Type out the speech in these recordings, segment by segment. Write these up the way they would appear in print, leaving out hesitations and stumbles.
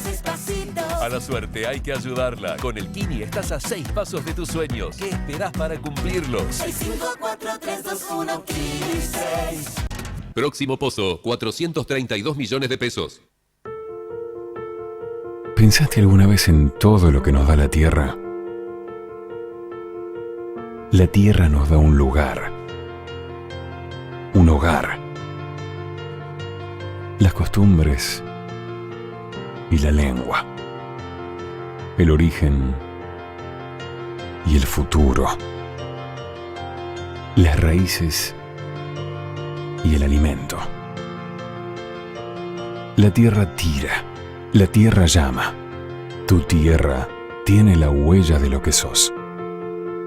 más despacito. A la suerte hay que ayudarla. Con el Kini estás a 6 pasos de tus sueños. ¿Qué esperás para cumplirlos? 6, 5, 4, 3, 2, 1, Kini 6. Próximo pozo, 432 millones de pesos. ¿Pensaste alguna vez en todo lo que nos da la tierra? La tierra nos da un lugar, un hogar, las costumbres y la lengua, el origen y el futuro, las raíces y el alimento. La tierra tira, la tierra llama. Tu tierra tiene la huella de lo que sos.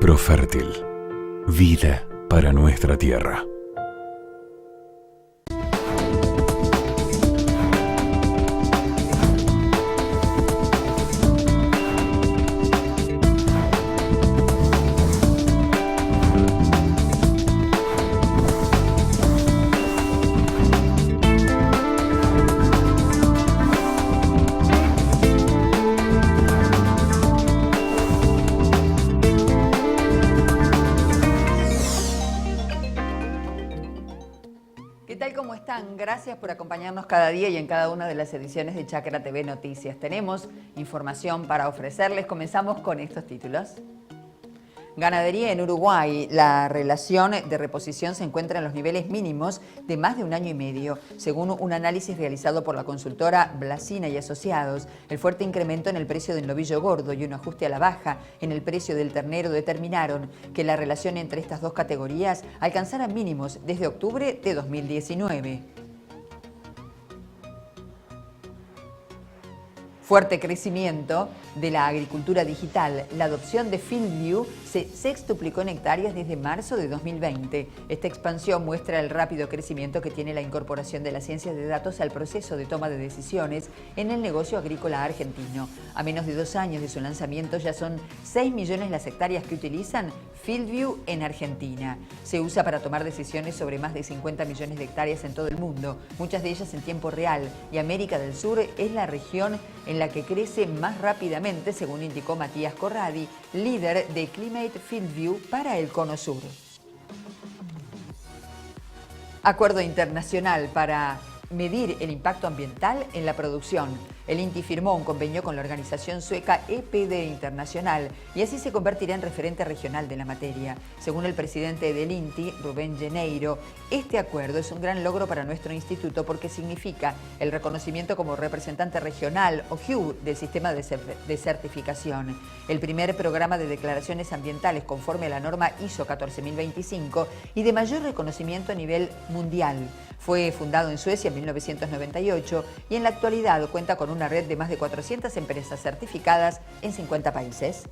Profértil, vida para nuestra tierra. Gracias por acompañarnos cada día y en cada una de las ediciones de Chacra TV Noticias. Tenemos información para ofrecerles. Comenzamos con estos títulos. Ganadería en Uruguay. La relación de reposición se encuentra en los niveles mínimos de más de un año y medio. Según un análisis realizado por la consultora Blasina y Asociados, el fuerte incremento en el precio del novillo gordo y un ajuste a la baja en el precio del ternero determinaron que la relación entre estas dos categorías alcanzara mínimos desde octubre de 2019. Fuerte crecimiento de la agricultura digital. La adopción de FieldView se sextuplicó en hectáreas desde marzo de 2020. Esta expansión muestra el rápido crecimiento que tiene la incorporación de la ciencia de datos al proceso de toma de decisiones en el negocio agrícola argentino. A menos de 2 años de su lanzamiento ya son 6 millones las hectáreas que utilizan FieldView en Argentina. Se usa para tomar decisiones sobre más de 50 millones de hectáreas en todo el mundo, muchas de ellas en tiempo real, y América del Sur es la región en la que crece más rápidamente, según indicó Matías Corradi, líder de Climate FieldView para el Cono Sur. Acuerdo internacional para medir el impacto ambiental en la producción. El INTI firmó un convenio con la organización sueca EPD Internacional y así se convertirá en referente regional de la materia. Según el presidente del INTI, Rubén Geneiro, este acuerdo es un gran logro para nuestro instituto porque significa el reconocimiento como representante regional o HU del sistema de certificación. El primer programa de declaraciones ambientales conforme a la norma ISO 14025 y de mayor reconocimiento a nivel mundial. Fue fundado en Suecia en 1998 y en la actualidad cuenta con una red de más de 400 empresas certificadas en 50 países.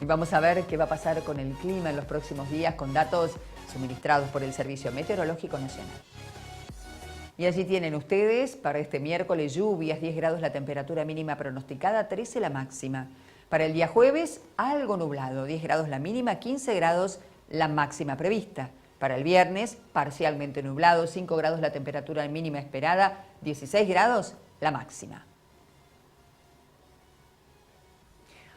Y vamos a ver qué va a pasar con el clima en los próximos días con datos suministrados por el Servicio Meteorológico Nacional. Y allí tienen ustedes para este miércoles lluvias, 10 grados la temperatura mínima pronosticada, 13 la máxima. Para el día jueves, algo nublado, 10 grados la mínima, 15 grados la máxima prevista. Para el viernes, parcialmente nublado, 5 grados la temperatura mínima esperada, 16 grados la máxima.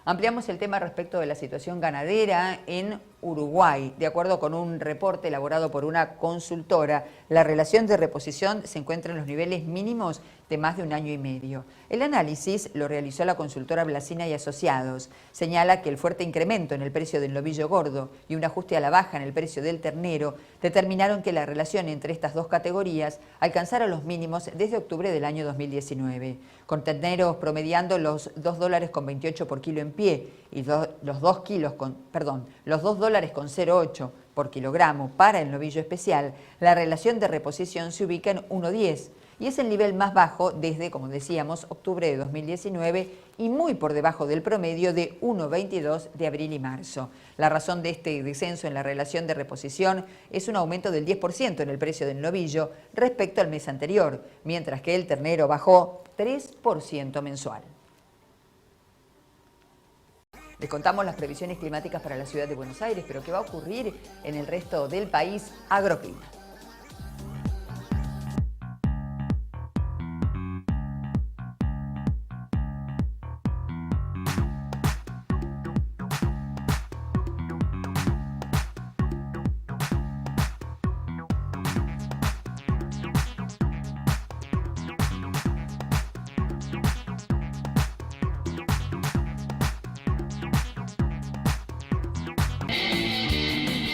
Ampliamos el tema respecto de la situación ganadera en Uruguay. De acuerdo con un reporte elaborado por una consultora, la relación de reposición se encuentra en los niveles mínimos de más de un año y medio. El análisis lo realizó la consultora Blasina y Asociados. Señala que el fuerte incremento en el precio del novillo gordo y un ajuste a la baja en el precio del ternero determinaron que la relación entre estas dos categorías alcanzara los mínimos desde octubre del año 2019. Con terneros promediando los $2.28 por kilo en pie y los $2.08 por kilogramo para el novillo especial, la relación de reposición se ubica en 1.10 y es el nivel más bajo desde, como decíamos, octubre de 2019 y muy por debajo del promedio de 1.22 de abril y marzo. La razón de este descenso en la relación de reposición es un aumento del 10% en el precio del novillo respecto al mes anterior, mientras que el ternero bajó 3% mensual. Les contamos las previsiones climáticas para la ciudad de Buenos Aires, pero ¿qué va a ocurrir en el resto del país? Agroclima.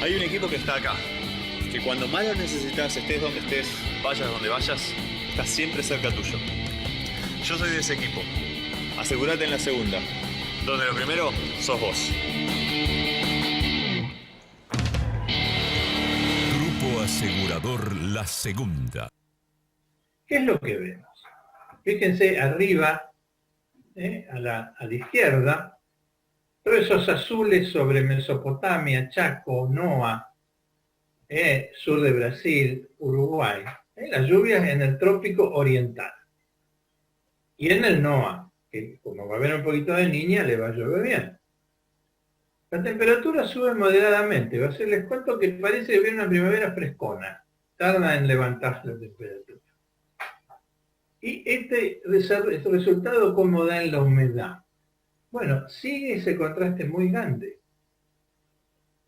Hay un equipo que está acá, que cuando más lo necesitas, estés donde estés, vayas donde vayas, está siempre cerca tuyo. Yo soy de ese equipo. Asegúrate en la segunda, donde lo primero sos vos. Grupo Asegurador La Segunda. ¿Qué es lo que vemos? Fíjense arriba, a la izquierda, todos esos azules sobre Mesopotamia, Chaco, Noa, sur de Brasil, Uruguay. Las lluvias en el trópico oriental. Y en el Noa, que como va a haber un poquito de niña, le va a llover bien. La temperatura sube moderadamente. Les cuento que parece que viene una primavera frescona. Tarda en levantarse la temperatura. ¿Y este resultado cómo da en la humedad? Bueno, sigue ese contraste muy grande.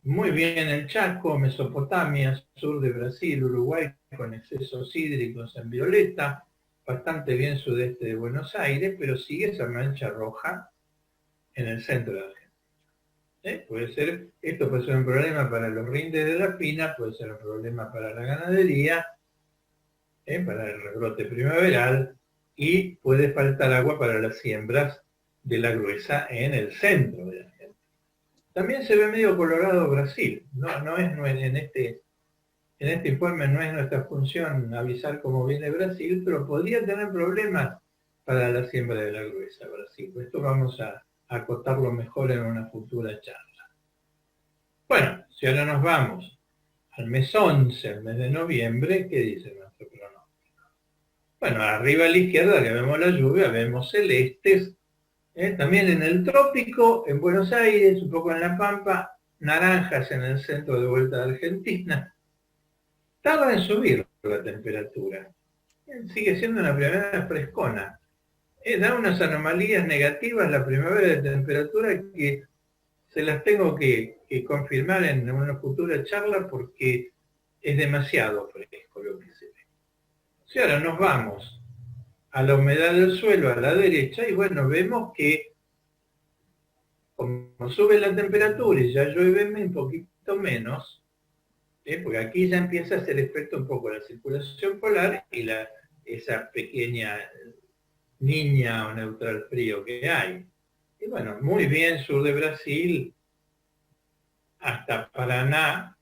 Muy bien el Chaco, Mesopotamia, sur de Brasil, Uruguay, con excesos hídricos en violeta, bastante bien sudeste de Buenos Aires, pero sigue esa mancha roja en el centro de la Argentina. Esto puede ser un problema para los rindes de la pina, puede ser un problema para la ganadería, para el rebrote primaveral, y puede faltar agua para las siembras de la gruesa en el centro de la Argentina. También se ve medio colorado Brasil. No es en este informe no es nuestra función avisar cómo viene Brasil, pero podría tener problemas para la siembra de la gruesa Brasil. Esto vamos a acotarlo mejor en una futura charla. Bueno, si ahora nos vamos al mes 11, el mes de noviembre, ¿qué dice nuestro pronóstico? Bueno, arriba a la izquierda que vemos la lluvia, vemos celestes. También en el trópico, en Buenos Aires, un poco en La Pampa, naranjas en el centro de vuelta de Argentina. Tarda en subir la temperatura. Sigue siendo una primavera frescona. Da unas anomalías negativas la primavera de temperatura que se las tengo que confirmar en una futura charla porque es demasiado fresco lo que se ve. Si ahora nos vamos a la humedad del suelo a la derecha y bueno, vemos que como sube la temperatura y ya llueve un poquito menos, porque aquí ya empieza a hacer efecto un poco la circulación polar y esa pequeña niña o neutral frío que hay. Y bueno, muy bien sur de Brasil, hasta Paraná,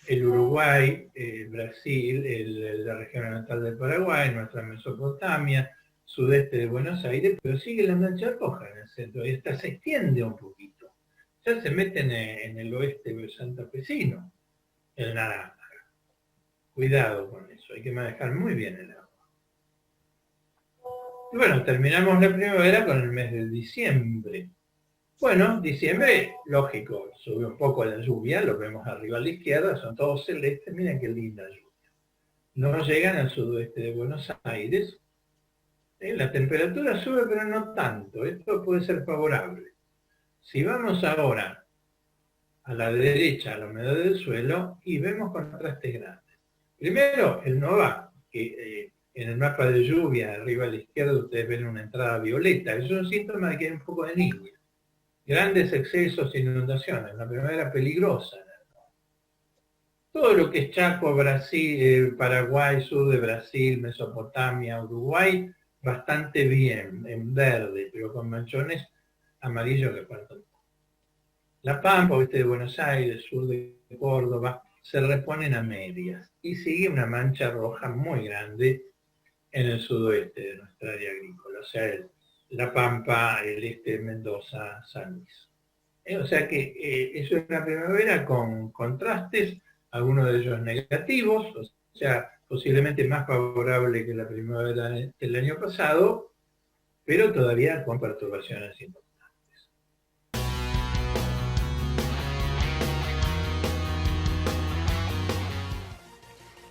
el Uruguay, Brasil, la región oriental del Paraguay, nuestra Mesopotamia, sudeste de Buenos Aires, pero sigue la mancha roja en el centro, y esta se extiende un poquito. Ya se meten en el oeste santafesino, el naranja. Cuidado con eso, hay que manejar muy bien el agua. Y bueno, terminamos la primavera con el mes de diciembre. Bueno, diciembre, lógico, sube un poco la lluvia, lo vemos arriba a la izquierda, son todos celestes, miren qué linda lluvia. No llegan al sudoeste de Buenos Aires. La temperatura sube, pero no tanto, esto puede ser favorable. Si vamos ahora a la derecha, a la humedad del suelo, y vemos contrastes grandes. Primero, el NOVA, que en el mapa de lluvia, arriba a la izquierda, ustedes ven una entrada violeta. Es un síntoma de que hay un poco de niña. Grandes excesos e inundaciones, una primavera peligrosa. Todo lo que es Chaco, Brasil, Paraguay, sur de Brasil, Mesopotamia, Uruguay, bastante bien, en verde, pero con manchones amarillos que faltan. La Pampa, oeste de Buenos Aires, sur de Córdoba, se reponen a medias. Y sigue una mancha roja muy grande en el sudoeste de nuestra área agrícola, o sea, La Pampa, el este de Mendoza, San Luis. O sea que es una primavera con contrastes, algunos de ellos negativos, o sea, posiblemente más favorable que la primavera del año pasado, pero todavía con perturbaciones importantes.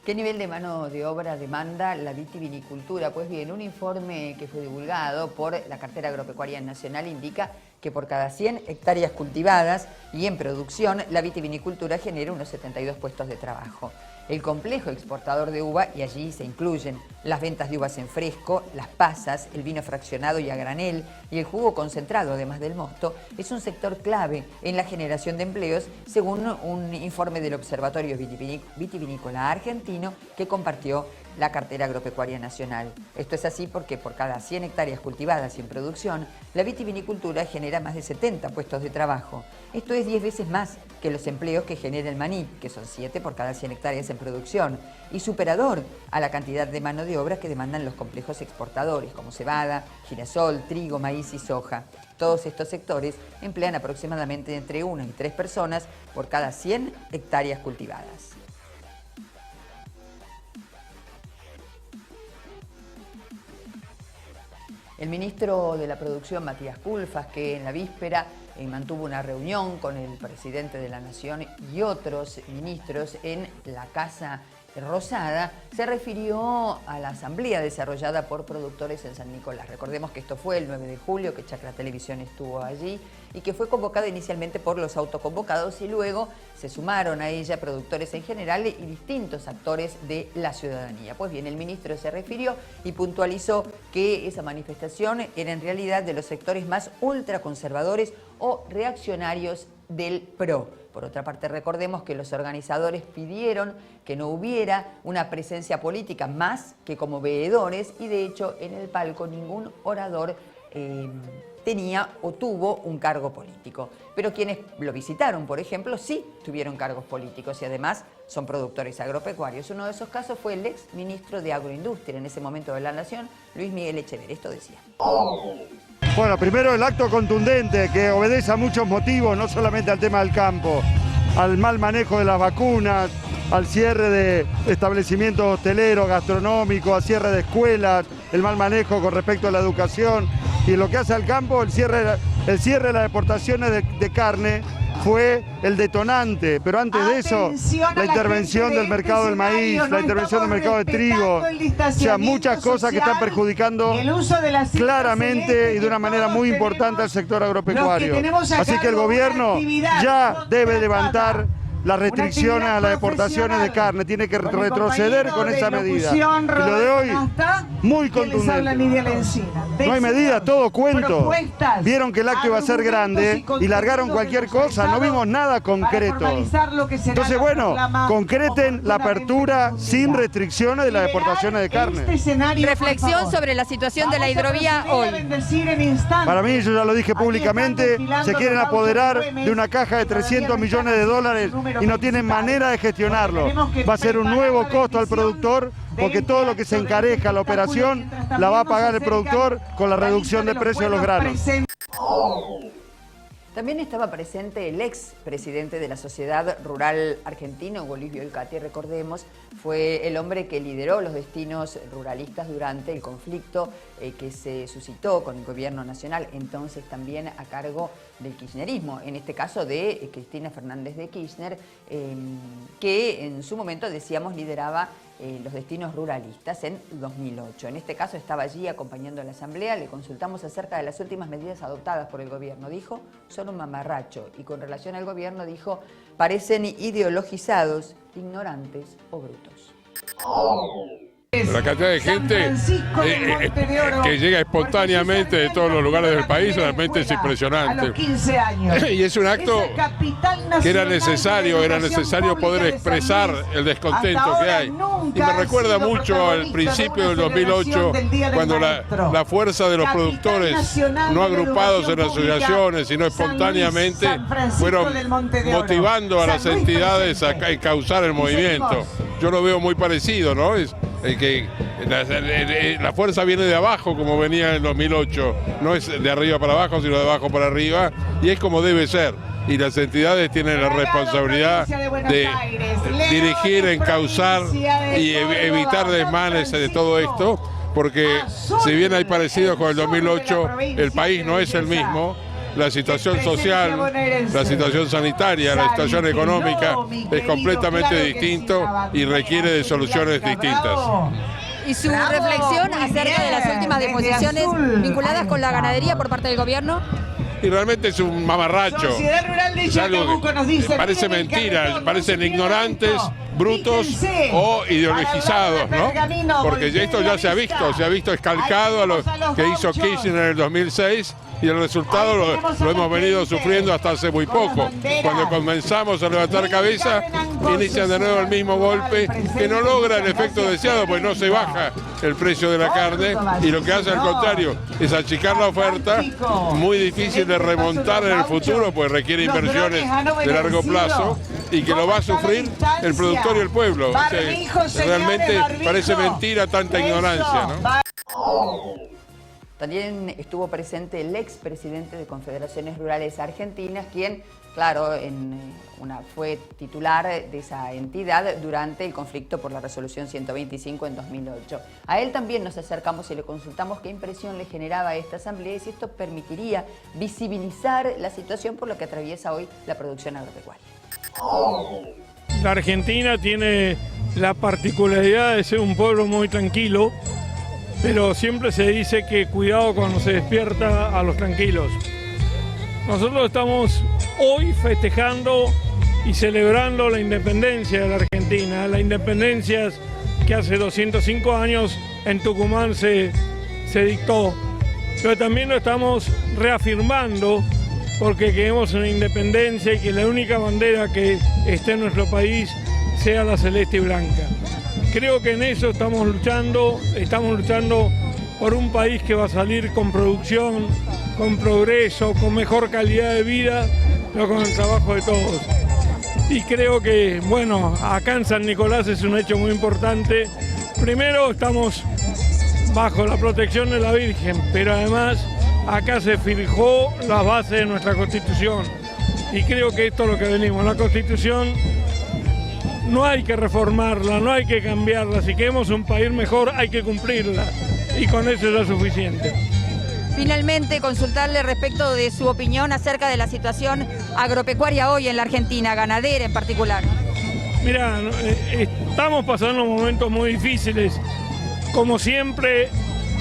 ¿Qué nivel de mano de obra demanda la vitivinicultura? Pues bien, un informe que fue divulgado por la Cartera Agropecuaria Nacional indica que por cada 100 hectáreas cultivadas y en producción, la vitivinicultura genera unos 72 puestos de trabajo. el complejo exportador de uva, y allí se incluyen las ventas de uvas en fresco, las pasas, el vino fraccionado y a granel y el jugo concentrado, además del mosto, es un sector clave en la generación de empleos, según un informe del Observatorio Vitivinícola Argentino que compartió la cartera agropecuaria nacional. Esto es así porque por cada 100 hectáreas cultivadas y en producción, la vitivinicultura genera más de 70 puestos de trabajo. Esto es 10 veces más que los empleos que genera el maní, que son 7 por cada 100 hectáreas en producción, y superador a la cantidad de mano de obra que demandan los complejos exportadores, como cebada, girasol, trigo, maíz y soja. Todos estos sectores emplean aproximadamente entre 1 y 3 personas por cada 100 hectáreas cultivadas. El ministro de la Producción, Matías Culfas, que en la víspera mantuvo una reunión con el presidente de la Nación y otros ministros en la Casa Rosada, se refirió a la asamblea desarrollada por productores en San Nicolás. Recordemos que esto fue el 9 de julio, que Chacra Televisión estuvo allí y que fue convocada inicialmente por los autoconvocados y luego se sumaron a ella productores en general y distintos actores de la ciudadanía. Pues bien, el ministro se refirió y puntualizó que esa manifestación era en realidad de los sectores más ultraconservadores o reaccionarios del PRO. Por otra parte, recordemos que los organizadores pidieron que no hubiera una presencia política más que como veedores y de hecho en el palco ningún orador tenía o tuvo un cargo político. Pero quienes lo visitaron, por ejemplo, sí tuvieron cargos políticos y además son productores agropecuarios. Uno de esos casos fue el ex ministro de Agroindustria en ese momento de la Nación, Luis Miguel Echeverri. Esto decía. Bueno, primero el acto contundente que obedece a muchos motivos, no solamente al tema del campo, al mal manejo de las vacunas, al cierre de establecimientos hosteleros, gastronómicos, al cierre de escuelas, el mal manejo con respecto a la educación y lo que hace al campo, el cierre de las exportaciones de carne fue el detonante, pero antes de eso, la intervención del mercado del maíz, la intervención del mercado de trigo, o sea, muchas cosas que están perjudicando claramente y de una manera muy importante al sector agropecuario. Así que el gobierno ya debe levantar las restricciones a las exportaciones de carne, tiene que retroceder con esa medida. Y lo de hoy, muy contundente. No hay medida, todo cuento. Vieron que el acto iba a ser grande y largaron cualquier cosa, no vimos nada concreto. Entonces, bueno, concreten la apertura sin restricciones de las exportaciones de carne. Reflexión sobre la situación de la hidrovía hoy. Para mí, yo ya lo dije públicamente, se quieren apoderar de una caja de 300 millones de dólares y no tienen manera de gestionarlo. Va a ser un nuevo costo al productor porque todo lo que se encareja la operación la va a pagar el productor con la reducción de precio de los granos. También estaba presente el ex presidente de la Sociedad Rural Argentino, Bolivio Elcati, recordemos, fue el hombre que lideró los destinos ruralistas durante el conflicto que se suscitó con el gobierno nacional, entonces también a cargo del kirchnerismo, en este caso de Cristina Fernández de Kirchner, que en su momento, decíamos, lideraba los destinos ruralistas en 2008. En este caso estaba allí acompañando a la asamblea, le consultamos acerca de las últimas medidas adoptadas por el gobierno. Dijo, son un mamarracho. Y con relación al gobierno dijo, parecen ideologizados, ignorantes o brutos. La cantidad de gente que llega espontáneamente de todos los lugares del país realmente es impresionante. Y es un acto que era necesario poder expresar el descontento que hay. Y me recuerda mucho al principio del 2008, cuando la fuerza de los productores, no agrupados en asociaciones, sino espontáneamente, fueron motivando a las entidades a encauzar el movimiento. Yo lo veo muy parecido, ¿no? Que la fuerza viene de abajo, como venía en el 2008, no es de arriba para abajo, sino de abajo para arriba, y es como debe ser. Y las entidades tienen la responsabilidad de dirigir, encauzar y evitar desmanes de todo esto, porque si bien hay parecidos con el 2008, el país no es el mismo. La situación social, la situación sanitaria, la situación económica es completamente distinto y requiere de soluciones distintas. ¿Y su reflexión acerca de las últimas disposiciones vinculadas con la ganadería por parte del gobierno? y realmente es un mamarracho. Sociedad Rural de Chacabuco nos dice, parece mentira, parecen ignorantes, brutos o ideologizados, ¿no? Porque esto ya se ha visto escalcado a lo que hizo Kirchner en el 2006 y el resultado lo hemos venido sufriendo hasta hace muy poco. Cuando comenzamos a levantar cabeza, inician de nuevo el mismo golpe que no logra el efecto deseado, pues no se baja el precio de la carne y lo que hace al contrario es achicar la oferta, muy difícil de remontar en el futuro, pues requiere inversiones de largo plazo y que lo va a sufrir el productor y el pueblo. O sea, realmente parece mentira tanta ignorancia, ¿no? También estuvo presente el expresidente de Confederaciones Rurales Argentinas, quien, claro, fue titular de esa entidad durante el conflicto por la resolución 125 en 2008. A él también nos acercamos y le consultamos qué impresión le generaba a esta asamblea y si esto permitiría visibilizar la situación por la que atraviesa hoy la producción agropecuaria. La Argentina tiene la particularidad de ser un pueblo muy tranquilo, pero siempre se dice que cuidado cuando se despierta a los tranquilos. Nosotros estamos hoy festejando y celebrando la independencia de la Argentina, la independencia que hace 205 años en Tucumán se dictó, pero también lo estamos reafirmando porque queremos una independencia y que la única bandera que esté en nuestro país sea la celeste y blanca. Creo que en eso estamos luchando por un país que va a salir con producción, con progreso, con mejor calidad de vida, pero con el trabajo de todos. Y creo que, bueno, acá en San Nicolás es un hecho muy importante. Primero estamos bajo la protección de la Virgen, pero además acá se fijó la base de nuestra Constitución. Y creo que esto es lo que venimos, la Constitución. No hay que reformarla, no hay que cambiarla. Si queremos un país mejor, hay que cumplirla. Y con eso ya es suficiente. Finalmente, consultarle respecto de su opinión acerca de la situación agropecuaria hoy en la Argentina, ganadera en particular. Mira, estamos pasando momentos muy difíciles. Como siempre,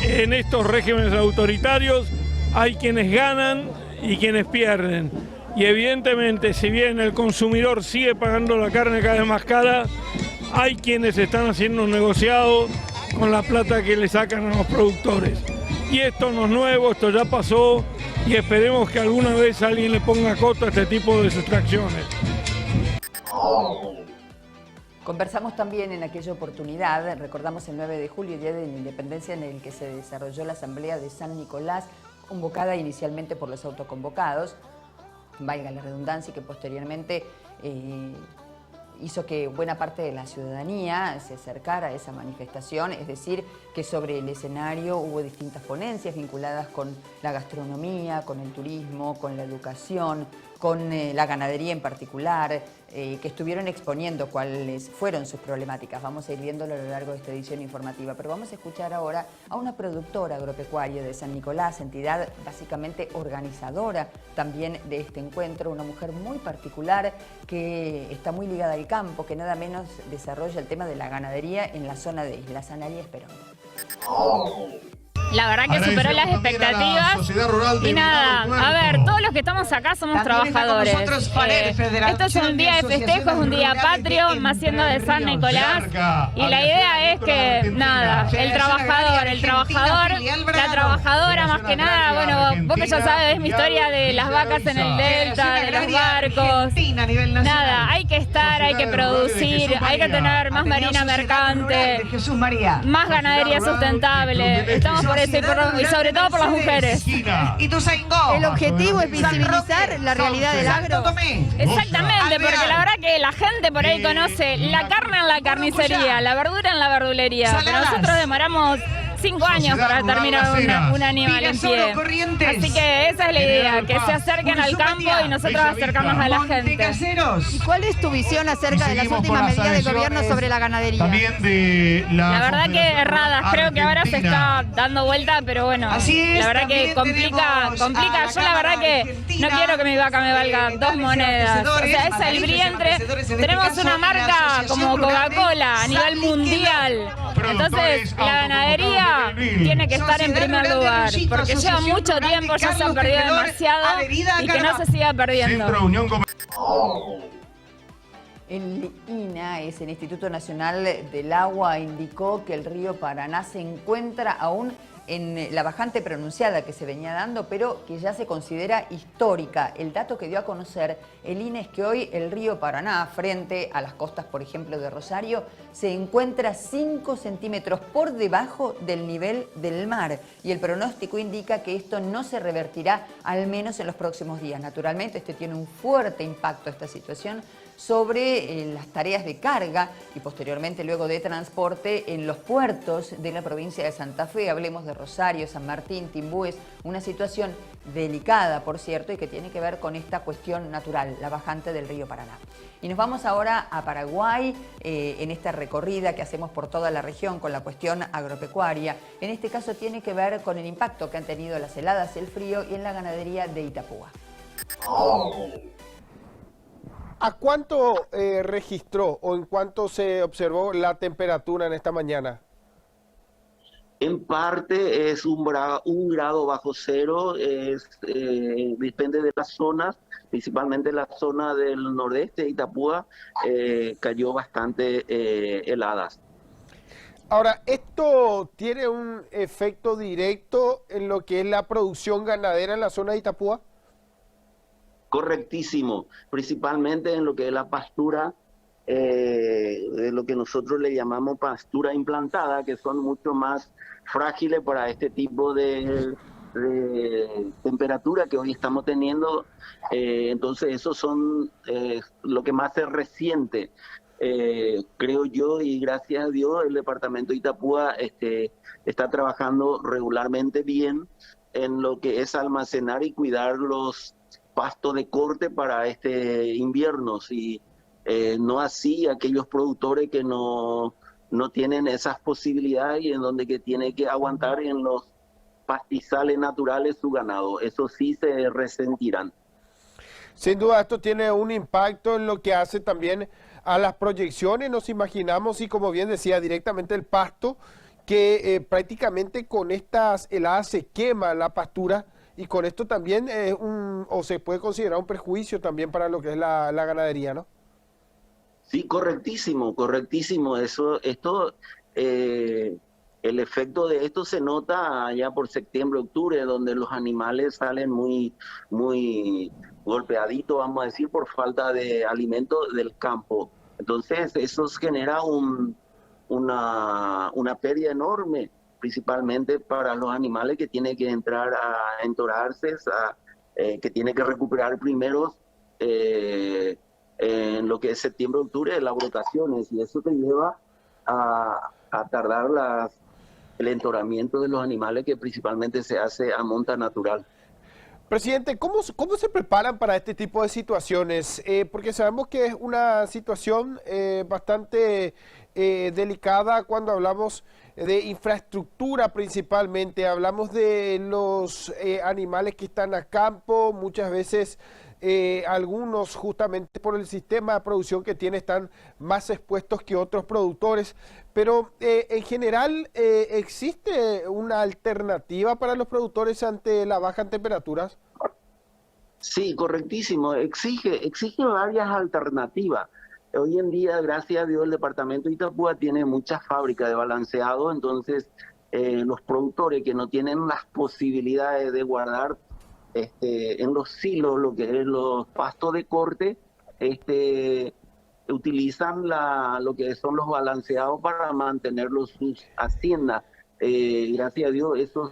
en estos regímenes autoritarios, hay quienes ganan y quienes pierden. Y evidentemente, si bien el consumidor sigue pagando la carne cada vez más cara, hay quienes están haciendo un negociado con la plata que le sacan a los productores. Y esto no es nuevo, esto ya pasó y esperemos que alguna vez alguien le ponga coto a este tipo de sustracciones. Conversamos también en aquella oportunidad, recordamos el 9 de julio, Día de la Independencia, en el que se desarrolló la Asamblea de San Nicolás, convocada inicialmente por los autoconvocados, valga la redundancia, y que posteriormente hizo que buena parte de la ciudadanía se acercara a esa manifestación, es decir, que sobre el escenario hubo distintas ponencias vinculadas con la gastronomía, con el turismo, con la educación, con la ganadería en particular, que estuvieron exponiendo cuáles fueron sus problemáticas. Vamos a ir viéndolo a lo largo de esta edición informativa, pero vamos a escuchar ahora a una productora agropecuaria de San Nicolás, entidad básicamente organizadora también de este encuentro, una mujer muy particular que está muy ligada al campo, que nada menos desarrolla el tema de la ganadería en la zona de Islas Sanari, Esperón. La verdad que superó las expectativas y nada, a ver, todos los que estamos acá somos trabajadores. Esto es un día de festejo, es un día patrio, más siendo de San Nicolás, y la idea es que, nada, el trabajador, la trabajadora más que nada, bueno, vos que ya sabes, es mi historia de las vacas en el delta, de los barcos, nada, hay que estar, hay que producir, hay que tener más marina mercante, más ganadería sustentable, estamos por eso y sobre todo por las mujeres. El objetivo es visibilizar la realidad del agro. Exactamente, porque la verdad que la gente por ahí conoce la carne en la carnicería, la verdura en la verdulería, pero nosotros demoramos 5 años para terminar un animal en pie. Así que esa es la idea, que se acerquen al campo y nosotros acercarnos a la gente. ¿Y cuál es tu visión acerca de las últimas medidas del gobierno sobre la ganadería? La verdad que erradas, creo que ahora se está dando vuelta, pero bueno, la verdad que complica. Yo la verdad que no quiero que mi vaca me valga 2 monedas. O sea, es el vientre. Tenemos una marca como Coca-Cola a nivel mundial. Entonces, la ganadería agricultura tiene que estar en primer lugar, porque lleva mucho tiempo, ya se ha perdido demasiado y que no se siga perdiendo. El INAES, el Instituto Nacional del Agua, indicó que el río Paraná se encuentra aún en la bajante pronunciada que se venía dando, pero que ya se considera histórica. El dato que dio a conocer el INE es que hoy el río Paraná, frente a las costas, por ejemplo, de Rosario, se encuentra 5 centímetros por debajo del nivel del mar. Y el pronóstico indica que esto no se revertirá, al menos en los próximos días. Naturalmente, esto tiene un fuerte impacto, esta situación, sobre las tareas de carga y posteriormente luego de transporte en los puertos de la provincia de Santa Fe. Hablemos de Rosario, San Martín, Timbúes, una situación delicada, por cierto, y que tiene que ver con esta cuestión natural, la bajante del río Paraná. Y nos vamos ahora a Paraguay, en esta recorrida que hacemos por toda la región con la cuestión agropecuaria. En este caso tiene que ver con el impacto que han tenido las heladas y el frío y en la ganadería de Itapúa. ¿A cuánto registró o en cuánto se observó la temperatura en esta mañana? En parte es un grado bajo cero, depende de las zonas, principalmente la zona del nordeste de Itapúa, cayó bastante heladas. Ahora, ¿esto tiene un efecto directo en lo que es la producción ganadera en la zona de Itapúa? Correctísimo, principalmente en lo que es la pastura, de lo que nosotros le llamamos pastura implantada, que son mucho más frágiles para este tipo de temperatura que hoy estamos teniendo. Entonces, esos son lo que más se resiente. Creo yo, y gracias a Dios, el departamento de Itapúa está trabajando regularmente bien en lo que es almacenar y cuidar los pasto de corte para este invierno, no así aquellos productores que no tienen esas posibilidades y en donde que tiene que aguantar en los pastizales naturales su ganado. Eso sí se resentirán. Sin duda esto tiene un impacto en lo que hace también a las proyecciones. Nos imaginamos, y como bien decía, directamente el pasto, que prácticamente con estas heladas se quema la pastura. Y con esto también es o se puede considerar un perjuicio también para lo que es la ganadería, ¿no? Sí, correctísimo. El efecto de esto se nota allá por septiembre, octubre, donde los animales salen muy golpeaditos, vamos a decir, por falta de alimento del campo. Entonces, eso genera una pérdida enorme, principalmente para los animales que tienen que entrar a entorarse, que tienen que recuperar primero en lo que es septiembre-octubre las brotaciones, y eso te lleva a tardar el entoramiento de los animales, que principalmente se hace a monta natural. Presidente, ¿cómo se preparan para este tipo de situaciones? Porque sabemos que es una situación bastante delicada cuando hablamos de infraestructura principalmente. Hablamos de los animales que están a campo, muchas veces algunos justamente por el sistema de producción que tiene están más expuestos que otros productores, pero en general ¿existe una alternativa para los productores ante las bajas temperaturas? Sí, correctísimo, exige varias alternativas. Hoy en día, gracias a Dios, el departamento de Itapúa tiene muchas fábricas de balanceado, entonces los productores que no tienen las posibilidades de guardar en los silos lo que es los pastos de corte, utilizan lo que son los balanceados para mantener sus haciendas. Gracias a Dios eso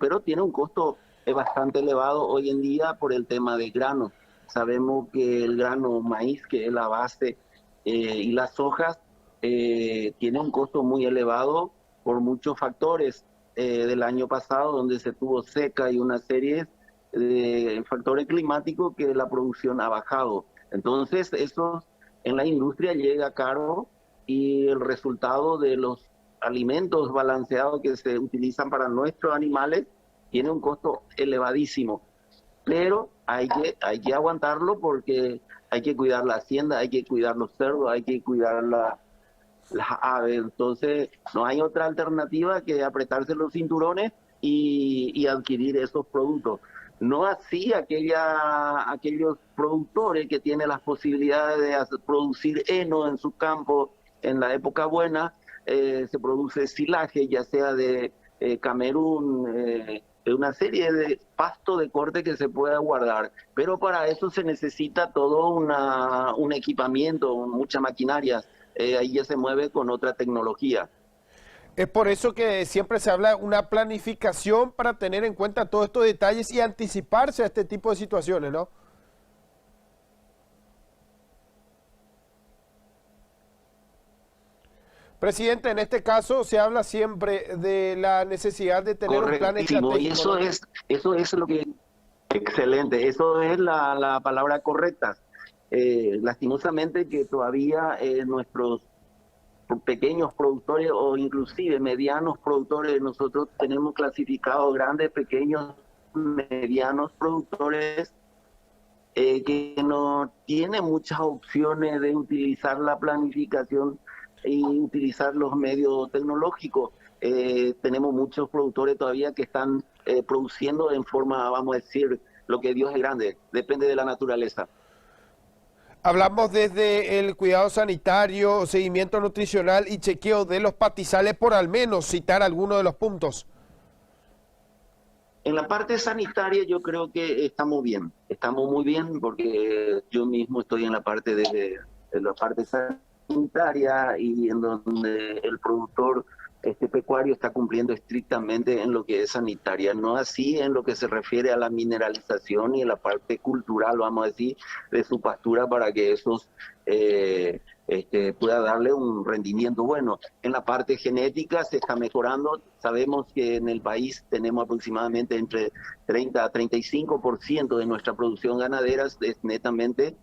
pero tiene un costo bastante elevado hoy en día por el tema de grano. Sabemos que el grano maíz, que es la base, y las hojas, tiene un costo muy elevado por muchos factores del año pasado, donde se tuvo seca y una serie de factores climáticos que la producción ha bajado. Entonces, eso en la industria llega caro, y el resultado de los alimentos balanceados que se utilizan para nuestros animales tiene un costo elevadísimo. Pero hay que aguantarlo, porque hay que cuidar la hacienda, hay que cuidar los cerdos, hay que cuidar las aves. Entonces no hay otra alternativa que apretarse los cinturones y adquirir esos productos. No así aquellos productores que tienen las posibilidades de producir heno en su campo en la época buena. Se produce silaje, ya sea de Camerún, de una serie de pasto de corte que se pueda guardar, pero para eso se necesita todo un equipamiento, mucha maquinaria. Ahí ya se mueve con otra tecnología. Es por eso que siempre se habla de una planificación para tener en cuenta todos estos detalles y anticiparse a este tipo de situaciones, ¿no? Presidente, en este caso se habla siempre de la necesidad de tener un plan estratégico. Y eso es lo que... Excelente, eso es la palabra correcta. Lastimosamente que todavía nuestros pequeños productores o inclusive medianos productores, nosotros tenemos clasificados grandes, pequeños, medianos productores que no tienen muchas opciones de utilizar la planificación y utilizar los medios tecnológicos. Tenemos muchos productores todavía que están produciendo en forma, vamos a decir, lo que Dios es grande, depende de la naturaleza. Hablamos desde el cuidado sanitario, seguimiento nutricional y chequeo de los pastizales, por al menos citar algunos de los puntos. En la parte sanitaria yo creo que estamos muy bien porque yo mismo estoy en la parte de la parte sanitaria y en donde el productor pecuario está cumpliendo estrictamente en lo que es sanitaria, no así en lo que se refiere a la mineralización y en la parte cultural, vamos a decir, de su pastura para que esos pueda darle un rendimiento bueno. En la parte genética se está mejorando, sabemos que en el país tenemos aproximadamente entre 30 a 35% de nuestra producción ganadera es netamente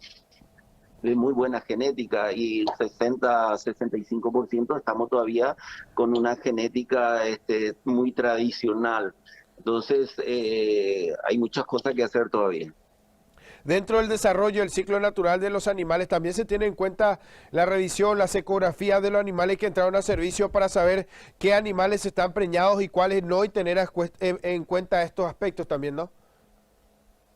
de muy buena genética y 60-65% estamos todavía con una genética muy tradicional. Entonces hay muchas cosas que hacer todavía. Dentro del desarrollo del ciclo natural de los animales también se tiene en cuenta la revisión, las ecografías de los animales que entraron a servicio para saber qué animales están preñados y cuáles no, y tener en cuenta estos aspectos también, ¿no?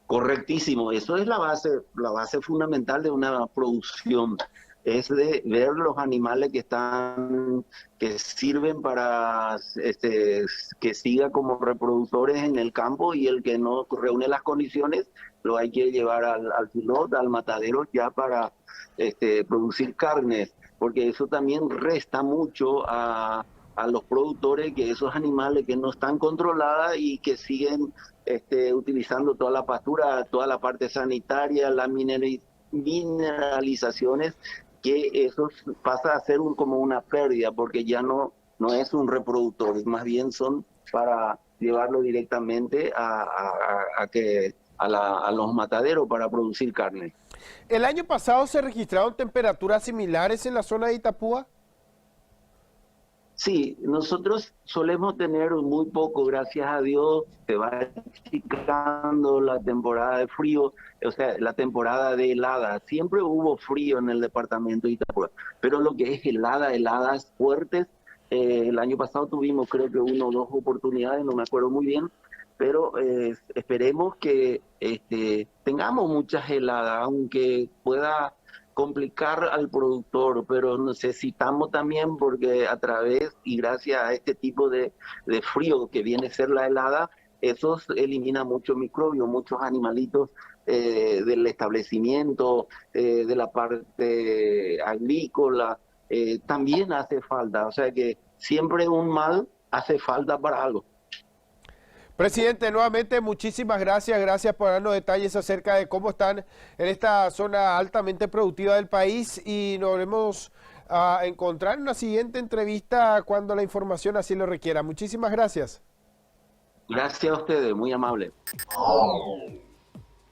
Correctísimo, eso es la base fundamental de una producción, es de ver los animales que sirven para que siga como reproductores en el campo, y el que no reúne las condiciones lo hay que llevar al filot, al matadero ya para producir carnes, porque eso también resta mucho a los productores, que esos animales que no están controlados y que siguen utilizando toda la pastura, toda la parte sanitaria, las mineralizaciones, que eso pasa a ser como una pérdida, porque ya no es un reproductor, más bien son para llevarlo directamente a los mataderos para producir carne. ¿El año pasado se registraron temperaturas similares en la zona de Itapúa? Sí, nosotros solemos tener muy poco, gracias a Dios, se va achicando la temporada de frío, o sea, la temporada de helada. Siempre hubo frío en el departamento de Itapúa, pero lo que es heladas fuertes, el año pasado tuvimos creo que 1 o 2 oportunidades, no me acuerdo muy bien, pero esperemos que tengamos muchas heladas, aunque pueda complicar al productor, pero necesitamos también, porque a través y gracias a este tipo de frío que viene a ser la helada, eso elimina muchos microbios, muchos animalitos del establecimiento, de la parte agrícola, también hace falta, o sea que siempre un mal hace falta para algo. Presidente, nuevamente muchísimas gracias por darnos detalles acerca de cómo están en esta zona altamente productiva del país, y nos volvemos a encontrar en una siguiente entrevista cuando la información así lo requiera. Muchísimas gracias. Gracias a ustedes, muy amable.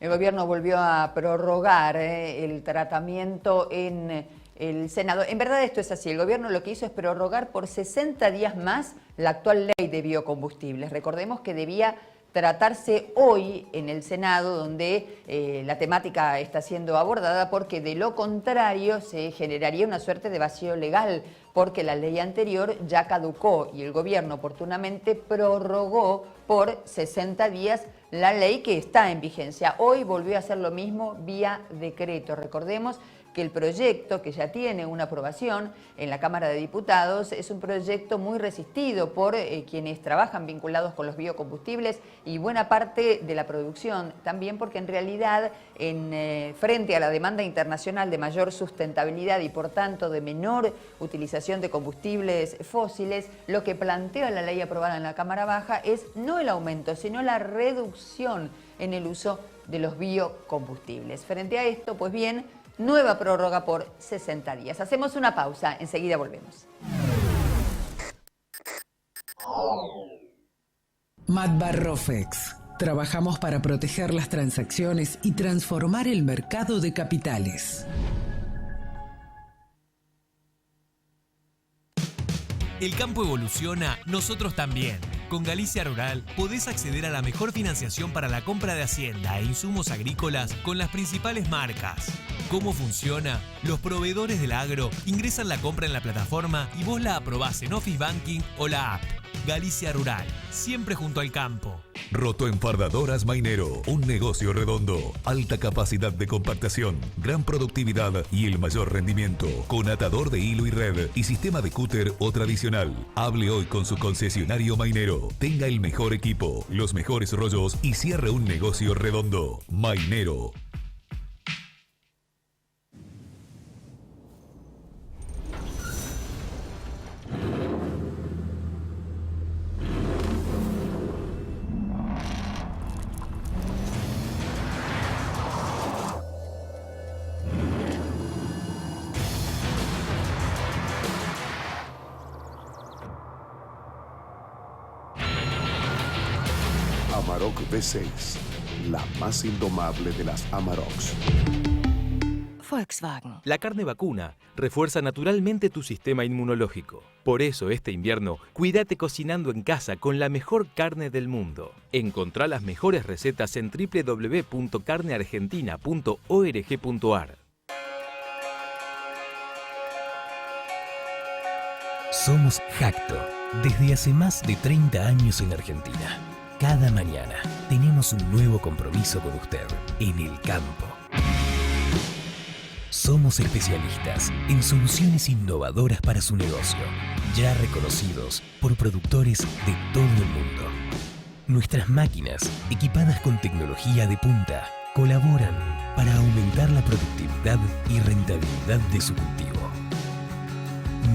El gobierno volvió a prorrogar el tratamiento en el Senado. En verdad esto es así, el gobierno lo que hizo es prorrogar por 60 días más la actual ley de biocombustibles. Recordemos que debía tratarse hoy en el Senado, donde la temática está siendo abordada, porque de lo contrario se generaría una suerte de vacío legal, porque la ley anterior ya caducó y el gobierno oportunamente prorrogó por 60 días la ley que está en vigencia. Hoy volvió a hacer lo mismo vía decreto. Recordemos que el proyecto, que ya tiene una aprobación en la Cámara de Diputados, es un proyecto muy resistido por quienes trabajan vinculados con los biocombustibles y buena parte de la producción, también porque en realidad frente a la demanda internacional de mayor sustentabilidad y por tanto de menor utilización de combustibles fósiles, lo que plantea la ley aprobada en la Cámara Baja es no el aumento, sino la reducción en el uso de los biocombustibles. Frente a esto, pues bien, nueva prórroga por 60 días. Hacemos una pausa, enseguida volvemos. Matbarrofex. Trabajamos para proteger las transacciones y transformar el mercado de capitales. El campo evoluciona, nosotros también. Con Galicia Rural podés acceder a la mejor financiación para la compra de hacienda e insumos agrícolas con las principales marcas. ¿Cómo funciona? Los proveedores del agro ingresan la compra en la plataforma y vos la aprobás en Office Banking o la app. Galicia Rural, siempre junto al campo. Rotoenfardadoras Mainero, un negocio redondo, alta capacidad de compactación, gran productividad y el mayor rendimiento, con atador de hilo y red y sistema de cúter o tradicional. Hable hoy con su concesionario Mainero, tenga el mejor equipo, los mejores rollos y cierre un negocio redondo. Mainero. Amarok V6, la más indomable de las Amaroks. Volkswagen. La carne vacuna refuerza naturalmente tu sistema inmunológico. Por eso este invierno, cuídate cocinando en casa con la mejor carne del mundo. Encontrá las mejores recetas en www.carneargentina.org.ar. Somos Jacto, desde hace más de 30 años en Argentina. Cada mañana tenemos un nuevo compromiso con usted en el campo. Somos especialistas en soluciones innovadoras para su negocio, ya reconocidos por productores de todo el mundo. Nuestras máquinas, equipadas con tecnología de punta, colaboran para aumentar la productividad y rentabilidad de su cultivo.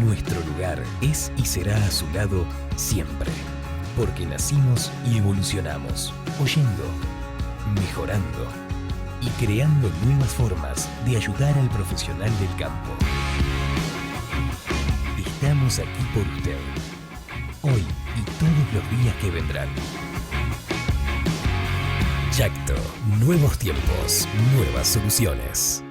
Nuestro lugar es y será a su lado siempre. Porque nacimos y evolucionamos, oyendo, mejorando y creando nuevas formas de ayudar al profesional del campo. Estamos aquí por usted, hoy y todos los días que vendrán. Jacto, nuevos tiempos, nuevas soluciones.